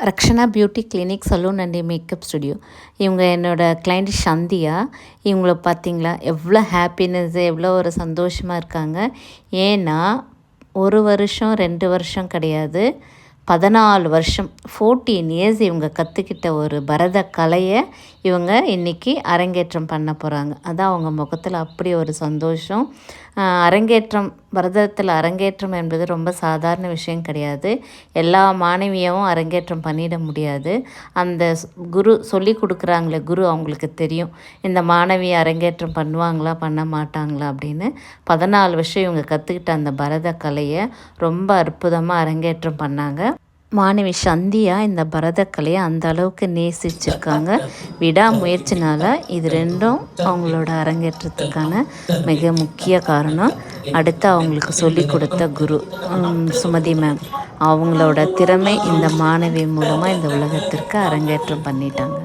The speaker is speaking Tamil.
Rakshana beauty clinic salon and makeup studio. இவங்க என்னோடய கிளைண்ட் சந்தியா. இவங்கள பார்த்தீங்களா எவ்வளோ ஹாப்பினஸ்ஸு, எவ்வளோ ஒரு சந்தோஷமாக இருக்காங்க. ஏன்னா 1 வருஷம் 2 வருஷம் கிடையாது, 14 வருஷம் 14 இயர்ஸ் இவங்க கற்றுக்கிட்ட ஒரு பரத கலையை இவங்க இன்றைக்கி அரங்கேற்றம் பண்ண போகிறாங்க. அதான் அவங்க முகத்தில் அப்படி ஒரு சந்தோஷம். அரங்கேற்றம், பரதத்தில் அரங்கேற்றம் என்பது ரொம்ப சாதாரண விஷயம் கிடையாது. எல்லா மாணவியும் அரங்கேற்றம் பண்ணிட முடியாது. அந்த குரு சொல்லி கொடுக்குறாங்களே குரு, அவங்களுக்கு தெரியும் இந்த மாணவி அரங்கேற்றம் பண்ணுவாங்களா பண்ண மாட்டாங்களா அப்படின்னு. 14 வருஷம் இவங்க கற்றுக்கிட்ட அந்த பரத கலையை ரொம்ப அற்புதமாக அரங்கேற்றம் பண்ணாங்க. மாணவி சந்தியா இந்த பரதக்கலையை அந்த அளவுக்கு நேசிச்சிருக்காங்க. விடாமுயற்சினால் இது ரெண்டும் அவங்களோட அரங்கேற்றத்துக்கான மிக முக்கிய காரணம். அடுத்து அவங்களுக்கு சொல்லி கொடுத்த குரு சுமதி மேம், அவங்களோட திறமை இந்த மாணவி மூலமாக இந்த உலகத்திற்கு அரங்கேற்றம் பண்ணிட்டாங்க.